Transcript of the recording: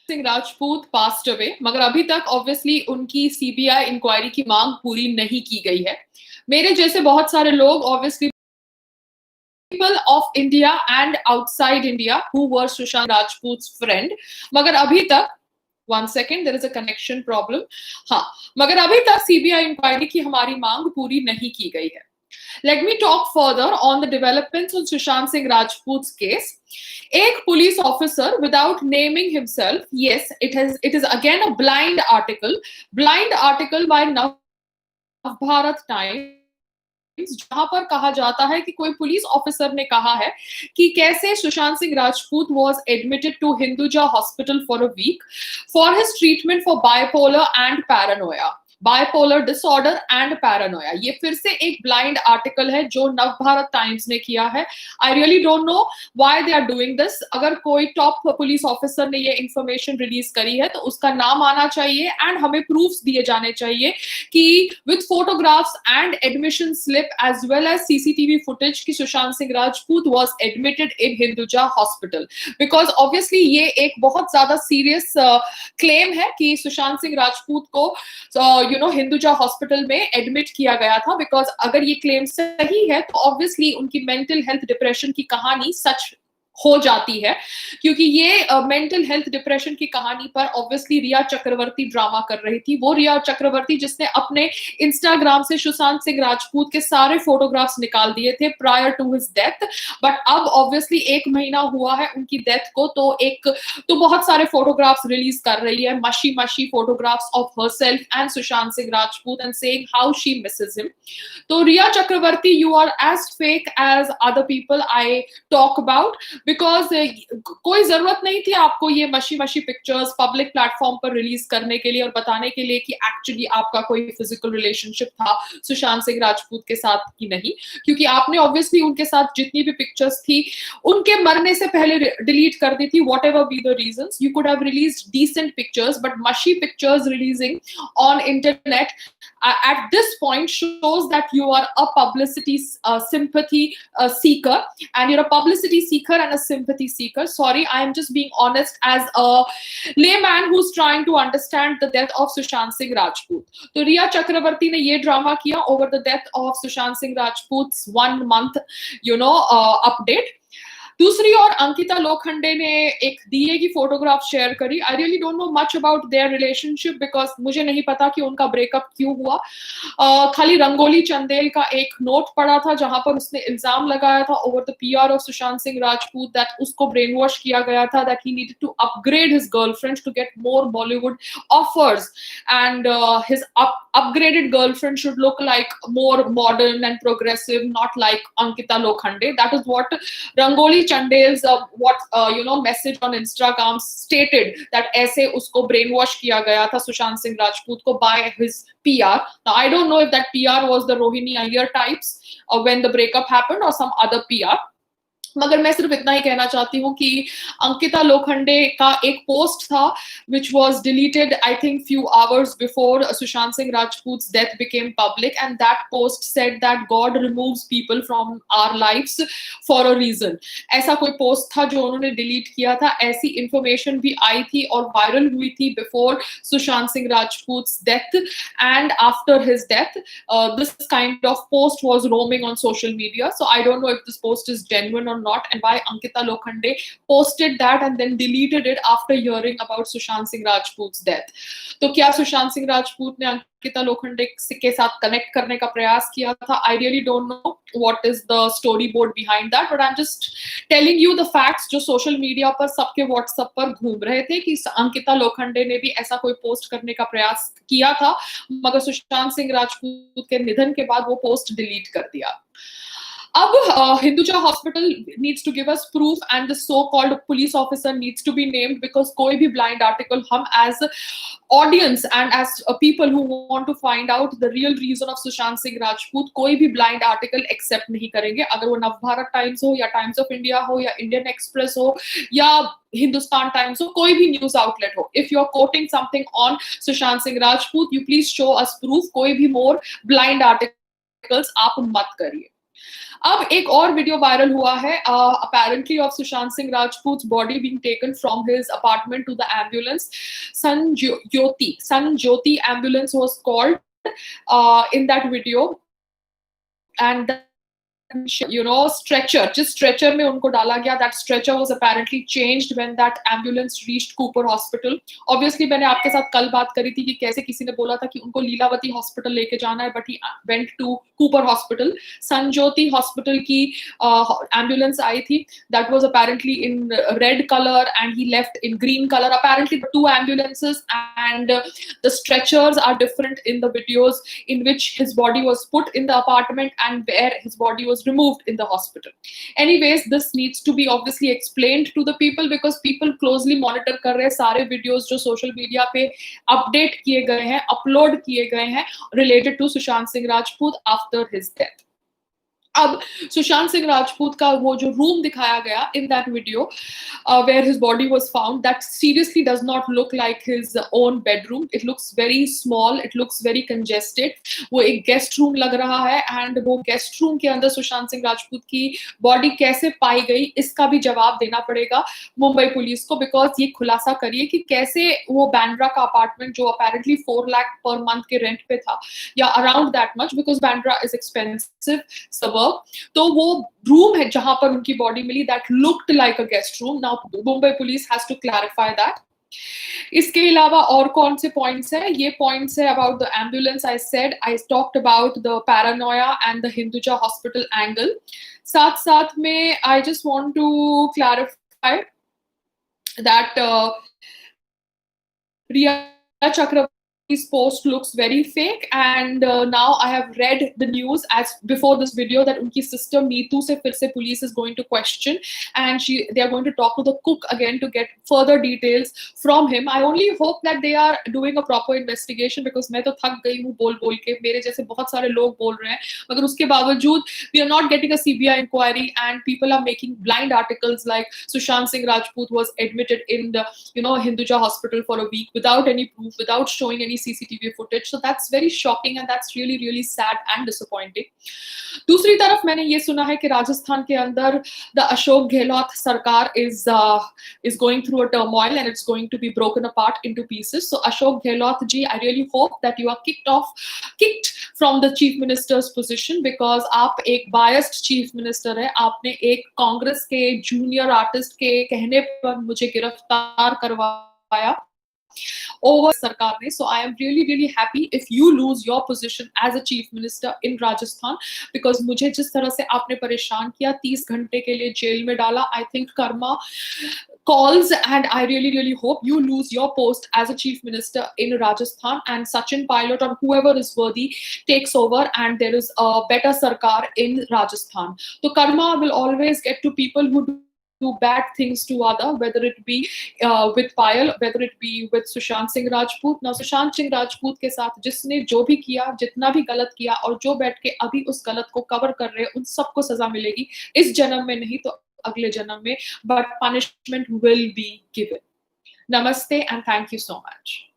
Singh Rajput passed away, मगर अभी तक ऑब्वियसली उनकी सीबीआई इंक्वायरी की मांग पूरी नहीं की गई है। मेरे जैसे बहुत सारे लोग, obviously people of India and outside India who were Sushant Rajput's friend, मगर अभी तक, one second, there is a connection problem, हाँ, मगर अभी तक सीबीआई इंक्वायरी की हमारी मांग पूरी नहीं की गई है। Let me talk further on the developments on Sushant Singh Rajput's case. एक police officer, without naming himself, yes, it is again a blind article by Navbharat Times, जहां पर कहा जाता है कि कोई पुलिस ऑफिसर ने कहा है कि कैसे Sushant Singh Rajput was admitted to Hinduja hospital for a week for his treatment for bipolar disorder and paranoia. ये फिर से एक ब्लाइंड आर्टिकल है जो नवभारत टाइम्स ने किया है। I really don't know why they are doing this. अगर कोई टॉप पुलिस ऑफिसर ने ये इंफॉर्मेशन रिलीज करी है तो उसका नाम आना चाहिए एंड हमें प्रूफ्स दिए जाने चाहिए कि with photographs and admission slip as well as CCTV footage की Sushant Singh Rajput was admitted in Hinduja hospital, because obviously ये एक बहुत ज्यादा सीरियस क्लेम है कि सुशांत सिंह राजपूत को हिंदुजा हॉस्पिटल में एडमिट किया गया था। बिकॉज अगर ये क्लेम सही है तो ऑब्वियसली उनकी मेंटल हेल्थ डिप्रेशन की कहानी सच हो जाती है, क्योंकि ये मेंटल हेल्थ डिप्रेशन की कहानी पर ऑब्वियसली रिया चक्रवर्ती ड्रामा कर रही थी। वो रिया चक्रवर्ती जिसने अपने इंस्टाग्राम से सुशांत सिंह राजपूत के सारे फोटोग्राफ्स निकाल दिए थे prior to his death, but अब ऑब्वियसली 1 महीना हुआ है उनकी डेथ को, तो बहुत सारे फोटोग्राफ्स रिलीज कर रही है, mushy photographs of herself and Sushant Singh Rajput and saying how she misses him. तो Rhea Chakraborty, you are as fake as other people I talk about, because कोई जरूरत नहीं थी आपको ये मशी पिक्चर्स पब्लिक प्लेटफॉर्म पर रिलीज करने के लिए और बताने के लिए कि एक्चुअली आपका कोई फिजिकल रिलेशनशिप था सुशांत सिंह राजपूत के साथ कि नहीं, क्योंकि आपने ऑब्वियसली उनके साथ जितनी भी पिक्चर्स थी उनके मरने से पहले डिलीट कर दी थी। Whatever be the reasons, you could have released decent pictures, but mushy pictures releasing on internet at this point shows that you are a publicity sympathy seeker, and you're a publicity seeker and a sympathy seeker. Sorry, I am just being honest as a layman who's trying to understand the death of Sushant Singh Rajput. तो रिया चक्रवर्ती ने ये drama किया over the death of Sushant Singh Rajput's 1 month update. दूसरी ओर अंकिता लोखंडे ने एक दिए की photograph share करी। आई really don't no much about their relationship, because मुझे नहीं पता कि उनका ब्रेकअप क्यों हुआ। खाली रंगोली चंदेल का एक नोट पड़ा था जहां पर उसने इल्जाम लगाया था over the PR of Sushant Singh Rajput that उसको ब्रेन वॉश किया गया था, that he needed to upgrade his girlfriend to get more Bollywood offers and his upgraded girlfriend should look like more modern and progressive, not like Ankita Lokhande. That is what Rangoli Chandel's message on Instagram stated, that ऐसे उसको brainwash किया गया था सुशांत सिंह राजपूत को by his PR. Now I don't know if that PR was the Rohini Iyer types when the breakup happened or some other PR. मगर मैं सिर्फ इतना ही कहना चाहती हूँ कि अंकिता लोखंडे का एक पोस्ट था which was deleted I think few hours before Sushant Singh Rajput's death became public, and that post said that God removes people from our lives for a reason. ऐसा कोई पोस्ट था जो उन्होंने डिलीट किया था। ऐसी information भी आई थी और वायरल हुई थी before Sushant Singh Rajput's death, and after his death this kind of post was roaming on social media. So I don't know if this post is genuine or not, and why Ankita Lokhande posted that and then deleted it after hearing about Sushant Singh Rajput's death. तो क्या सुशांत सिंह राजपूत ने अंकिता लोखंडे के साथ connect करने का प्रयास किया था? I really don't know what is the storyboard behind that, but I'm just telling you the facts जो सोशल मीडिया पर सबके व्हाट्सएप पर घूम रहे थे कि अंकिता लोखंडे ने भी ऐसा कोई पोस्ट करने का प्रयास किया था, मगर सुशांत सिंह राजपूत के निधन के बाद वो पोस्ट डिलीट कर दिया। अब Hinduja hospital needs to give us proof and the so called police officer needs to be named, because कोई भी ब्लाइंड आर्टिकल हम as audience and as people who want to find out the real reason of Sushant Singh Rajput, कोई भी blind article accept नहीं करेंगे, अगर वो Navbharat times हो या टाइम्स ऑफ इंडिया हो या इंडियन एक्सप्रेस हो या हिंदुस्तान टाइम्स हो, कोई भी न्यूज आउटलेट हो। If you are quoting something on Sushant Singh Rajput, you please show us proof. कोई भी मोर ब्लाइंड आर्टिकल्स आप मत करिए। अब एक और वीडियो वायरल हुआ है apparently of Sushant Singh Rajput's body being taken from his apartment to the ambulance. Sanjyoti ambulance was called in that video, and stretcher, जिस stretcher में उनको डाला गया, that stretcher was apparently changed when that ambulance reached Cooper Hospital. Obviously मैंने आपके साथ कल बात करी थी कि कैसे किसी ने बोला था कि उनको लीलावती हॉस्पिटल लेके जाना है, but he went to Cooper Hospital. Sanjyoti hospital की एम्बुलेंस आई थी, that was apparently in red color and he left in green color. Apparently the two ambulances and the stretchers are different in the videos in which his body was put in the apartment and where his body was removed in the hospital. Anyways, this needs to be obviously explained to the people because people closely monitor कर रहे हैं सारे videos जो social media पे update किए गए हैं, upload किए गए हैं related to Sushant Singh Rajput after his death. अब सुशांत सिंह राजपूत का वो जो रूम दिखाया गया in that video where his body was found, that seriously does not look like his own bedroom. It looks very small, it looks very congested. वो एक guest room लग रहा है एंड वो गेस्ट रूम के अंदर सुशांत सिंह राजपूत की बॉडी कैसे पाई गई इसका भी जवाब देना पड़ेगा मुंबई पुलिस को, बिकॉज ये खुलासा करिए कि कैसे वो बैंड्रा का अपार्टमेंट जो अपेरेंटली 4 लाख पर मंथ के रेंट पे था या around that much, because Bandra is expensive suburb, तो वो रूम है जहां पर उनकी बॉडी मिली that looked like a guest room. Now Mumbai police has to clarify that. इसके अलावा और कौन से पॉइंट्स है? ये पॉइंट्स है about the ambulance. I said I talked about the paranoia and the Hinduja hospital angle. साथ साथ में I just want to clarify that Rhea Chakravati's post looks very fake, and now I have read the news as before this video that unki sister Neetu se fir se police is going to question, and they are going to talk to the cook again to get further details from him. I only hope that they are doing a proper investigation because मैं तो थक गई हूँ बोल के, मेरे जैसे बहुत सारे लोग बोल रहे हैं, मगर उसके बावजूद we are not getting a CBI inquiry and people are making blind articles like Sushant Singh Rajput was admitted in the Hinduja hospital for a week without any proof, without showing any CCTV footage. So that's very shocking and that's really really sad and disappointing. दूसरी तरफ मैंने ये सुना है कि राजस्थान के अंदर the Ashok Gehlot Sarkar is going through a turmoil and it's going to be broken apart into pieces. So Ashok Gehlot ji, I really hope that you are kicked from the chief minister's position because आप एक biased chief minister है. आपने एक कांग्रेस के junior artist के कहने पर मुझे गिरफ्तार करवाया over सरकार ने. So I am really really happy if you lose your position as a chief minister in Rajasthan because मुझे जिस तरह से आपने परेशान किया, 30 घंटे के लिए जेल में डाला, I think karma calls and I really really hope you lose your post as a chief minister in Rajasthan and Sachin Pilot or whoever is worthy takes over and there is a better sarkar in Rajasthan. So karma will always get to people who do bad things to other, whether it be with Payal, whether it be with Sushant Singh Rajput. Now Sushant Singh Rajput के साथ जिसने जो भी किया, जितना भी गलत किया और जो बैठ के अभी उस गलत को कवर कर रहे हैं, उन सबको सजा मिलेगी. इस जन्म में नहीं तो अगले जन्म में, but punishment will be given. Namaste and thank you so much.